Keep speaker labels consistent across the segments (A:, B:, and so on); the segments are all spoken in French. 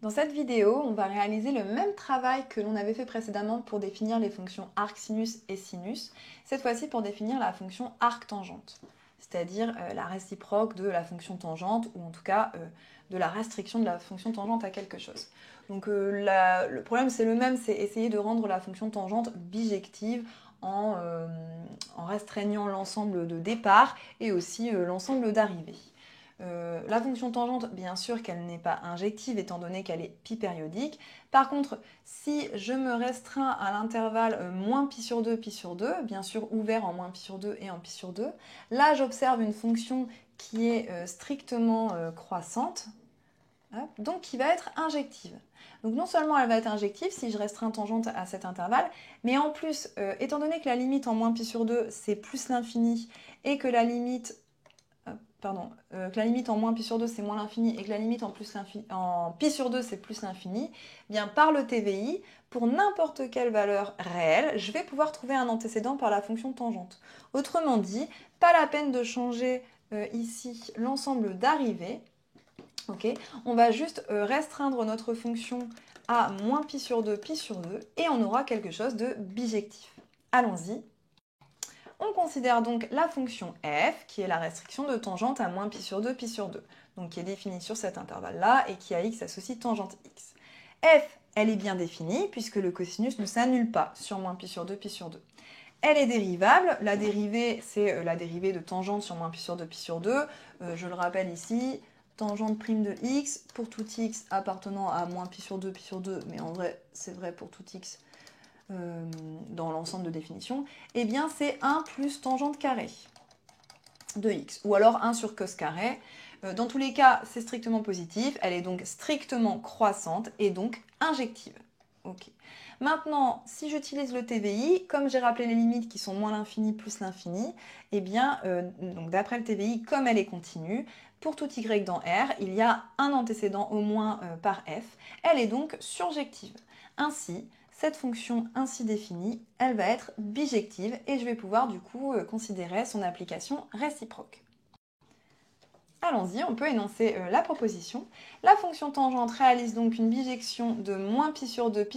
A: Dans cette vidéo, on va réaliser le même travail que l'on avait fait précédemment pour définir les fonctions arc-sinus et sinus, cette fois-ci pour définir la fonction arc-tangente, c'est-à-dire la réciproque de la fonction tangente, ou en tout cas de la restriction de la fonction tangente à quelque chose. Donc le problème c'est le même, c'est essayer de rendre la fonction tangente bijective en restreignant l'ensemble de départ et aussi l'ensemble d'arrivée. La fonction tangente, bien sûr qu'elle n'est pas injective étant donné qu'elle est pi périodique. Par contre, si je me restreins à l'intervalle moins pi sur 2, bien sûr ouvert en moins pi sur 2 et en pi sur 2, là j'observe une fonction qui est strictement croissante, donc qui va être injective. Donc non seulement elle va être injective si je restreins tangente à cet intervalle, mais en plus, étant donné que la limite en moins pi sur 2 c'est plus l'infini et que la limite que la limite en moins pi sur 2 c'est moins l'infini et que la limite en pi sur 2 c'est plus l'infini, bien par le TVI, pour n'importe quelle valeur réelle, je vais pouvoir trouver un antécédent par la fonction tangente. Autrement dit, pas la peine de changer ici l'ensemble d'arrivées. Okay, on va juste restreindre notre fonction à moins pi sur 2 et on aura quelque chose de bijectif. Allons-y. On considère donc la fonction f, qui est la restriction de tangente à moins pi sur 2, donc qui est définie sur cet intervalle-là et qui à x associe tangente x. F, elle est bien définie puisque le cosinus ne s'annule pas sur moins pi sur 2, Elle est dérivable, la dérivée c'est la dérivée de tangente sur moins pi sur 2, je le rappelle ici, tangente prime de x pour tout x appartenant à moins pi sur 2, mais en vrai c'est vrai pour tout x dans l'ensemble de définition, eh bien c'est 1 plus tangente carrée de x, ou alors 1 sur cos carré. Dans tous les cas, c'est strictement positif, elle est donc strictement croissante et donc injective. Ok. Maintenant, si j'utilise le TVI, comme j'ai rappelé les limites qui sont moins l'infini plus l'infini, eh bien, donc d'après le TVI, comme elle est continue, pour tout y dans R, il y a un antécédent au moins par f. Elle est donc surjective. Ainsi, cette fonction ainsi définie, elle va être bijective et je vais pouvoir du coup considérer son application réciproque. Allons-y, on peut énoncer la proposition. La fonction tangente réalise donc une bijection de moins pi sur 2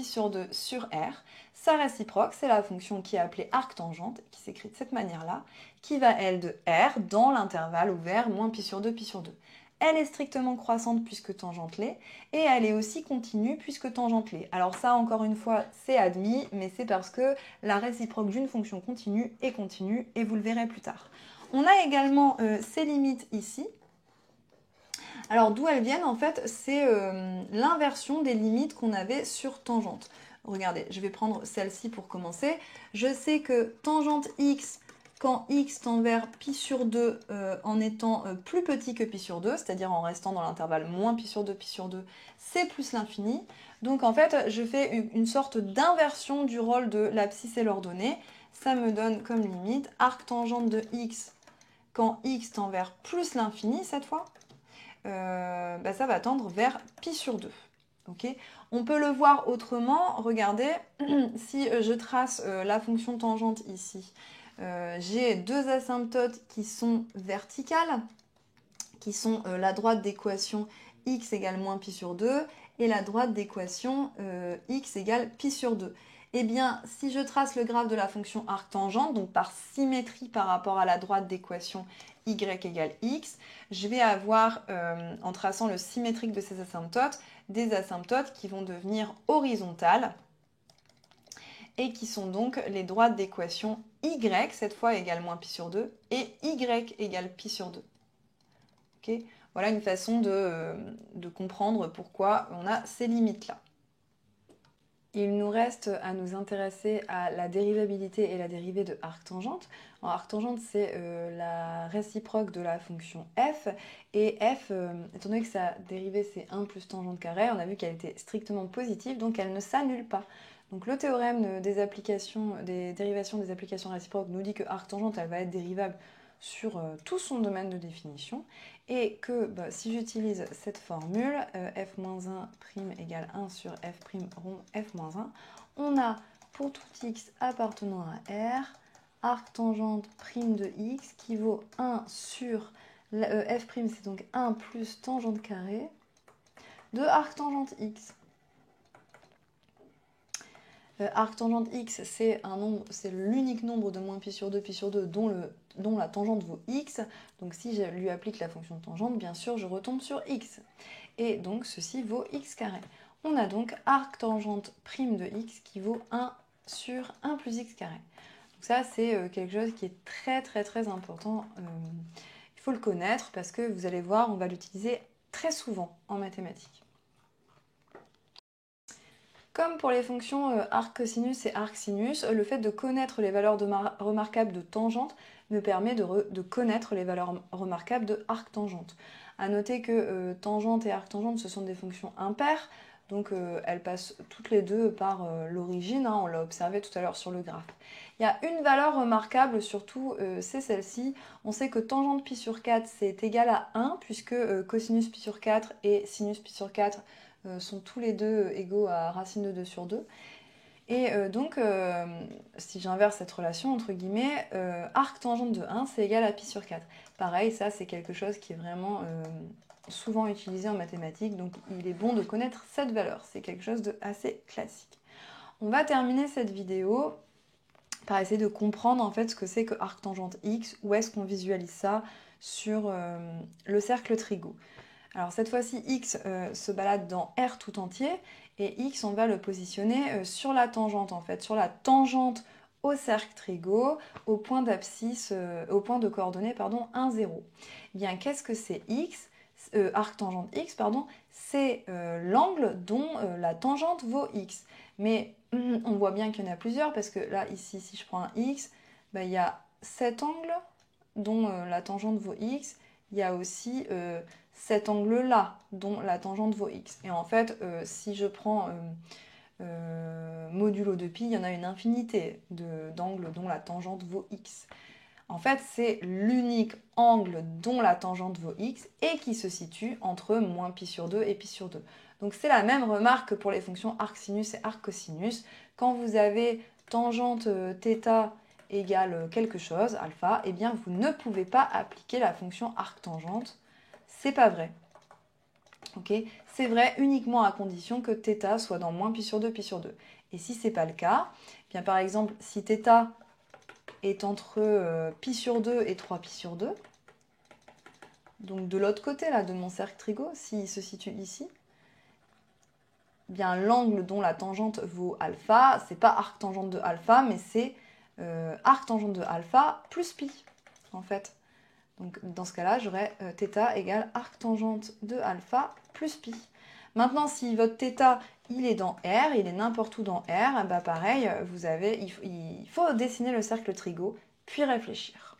A: sur R. Sa réciproque, c'est la fonction qui est appelée arctangente, qui s'écrit de cette manière-là, qui va, elle, de R dans l'intervalle ouvert moins pi sur 2, Elle est strictement croissante puisque tangente l'est, et elle est aussi continue puisque tangente l'est. Alors ça, encore une fois, c'est admis, mais c'est parce que la réciproque d'une fonction continue est continue, et vous le verrez plus tard. On a également ces limites ici. Alors d'où elles viennent en fait, c'est l'inversion des limites qu'on avait sur tangente. Regardez, je vais prendre celle-ci pour commencer. Je sais que tangente x, quand x tend vers pi sur 2 en étant plus petit que pi sur 2, c'est-à-dire en restant dans l'intervalle moins pi sur 2, c'est plus l'infini. Donc en fait, je fais une sorte d'inversion du rôle de l'abscisse et l'ordonnée. Ça me donne comme limite arctangente de x quand x tend vers plus l'infini cette fois, ça va tendre vers pi sur 2. Okay, on peut le voir autrement, regardez, si je trace la fonction tangente ici, j'ai deux asymptotes qui sont verticales, qui sont la droite d'équation x égale moins pi sur 2 et la droite d'équation x égale pi sur 2. Eh bien, si je trace le graphe de la fonction arctangente, donc par symétrie par rapport à la droite d'équation y égale x, je vais avoir, en traçant le symétrique de ces asymptotes, des asymptotes qui vont devenir horizontales et qui sont donc les droites d'équation y, cette fois égale moins pi sur 2, et y égale pi sur 2. Okay, voilà une façon de comprendre pourquoi on a ces limites-là. Il nous reste à nous intéresser à la dérivabilité et la dérivée de arctangente. Arctangente, c'est la réciproque de la fonction f. Et f, étant donné que sa dérivée c'est 1 plus tangente carrée, on a vu qu'elle était strictement positive, donc elle ne s'annule pas. Donc le théorème des dérivations des applications réciproques nous dit que arctangente, elle va être dérivable sur tout son domaine de définition et que si j'utilise cette formule, f-1' égale 1 sur f' rond f-1, on a pour tout x appartenant à R, arctangente prime de x qui vaut 1 sur f' c'est donc 1 plus tangente carrée de arctangente x. Arctangente x, c'est l'unique nombre de moins pi sur 2 dont la tangente vaut x. Donc si je lui applique la fonction de tangente, bien sûr, je retombe sur x. Et donc ceci vaut x carré. On a donc arctangente prime de x qui vaut 1 sur 1 plus x carré. Donc ça, c'est quelque chose qui est très important. Il faut le connaître parce que vous allez voir, on va l'utiliser très souvent en mathématiques. Comme pour les fonctions arc-cosinus et arc-sinus, le fait de connaître les valeurs remarquables de tangente me permet de connaître les valeurs remarquables de arc-tangente. A noter que tangente et arc-tangente, ce sont des fonctions impaires, donc elles passent toutes les deux par l'origine, on l'a observé tout à l'heure sur le graphe. Il y a une valeur remarquable surtout, c'est celle-ci. On sait que tangente pi sur 4, c'est égal à 1, puisque cosinus pi sur 4 et sinus pi sur 4 sont tous les deux égaux à racine de 2 sur 2. Et donc, si j'inverse cette relation, entre guillemets, arc tangente de 1, c'est égal à pi sur 4. Pareil, ça, c'est quelque chose qui est vraiment souvent utilisé en mathématiques, donc il est bon de connaître cette valeur. C'est quelque chose d'assez classique. On va terminer cette vidéo par essayer de comprendre en fait ce que c'est que arc tangente x, où est-ce qu'on visualise ça sur le cercle trigo. Alors cette fois-ci, x se balade dans R tout entier, et x, on va le positionner sur la tangente, en fait, sur la tangente au cercle trigo, au point d'abscisse, au point de coordonnées, 1, 0. Eh bien, qu'est-ce que c'est x arc tangente x, c'est l'angle dont la tangente vaut x. Mais on voit bien qu'il y en a plusieurs, parce que là, ici, si je prends un x, il y a cet angle dont la tangente vaut x, il y a aussi cet angle-là, dont la tangente vaut x. Et en fait, si je prends modulo de pi, il y en a une infinité d'angles dont la tangente vaut x. En fait, c'est l'unique angle dont la tangente vaut x et qui se situe entre moins pi sur 2 et pi sur 2. Donc c'est la même remarque que pour les fonctions arc-sinus et arc-cosinus. Quand vous avez tangente θ égale quelque chose, alpha, eh bien vous ne pouvez pas appliquer la fonction arc-tangente. C'est pas vrai. Okay, c'est vrai uniquement à condition que θ soit dans moins pi sur 2, pi sur 2. Et si c'est pas le cas, eh bien par exemple, si θ est entre pi sur 2 et 3 pi sur 2, donc de l'autre côté là de mon cercle trigo, s'il se situe ici, eh bien l'angle dont la tangente vaut alpha, c'est pas arc-tangente de alpha, mais c'est arc-tangente de alpha plus pi, en fait. Donc dans ce cas-là, j'aurais θ égale arc-tangente de alpha plus pi. Maintenant, si votre θ, il est dans R, il est n'importe où dans R, bah pareil, il faut dessiner le cercle trigo, puis réfléchir.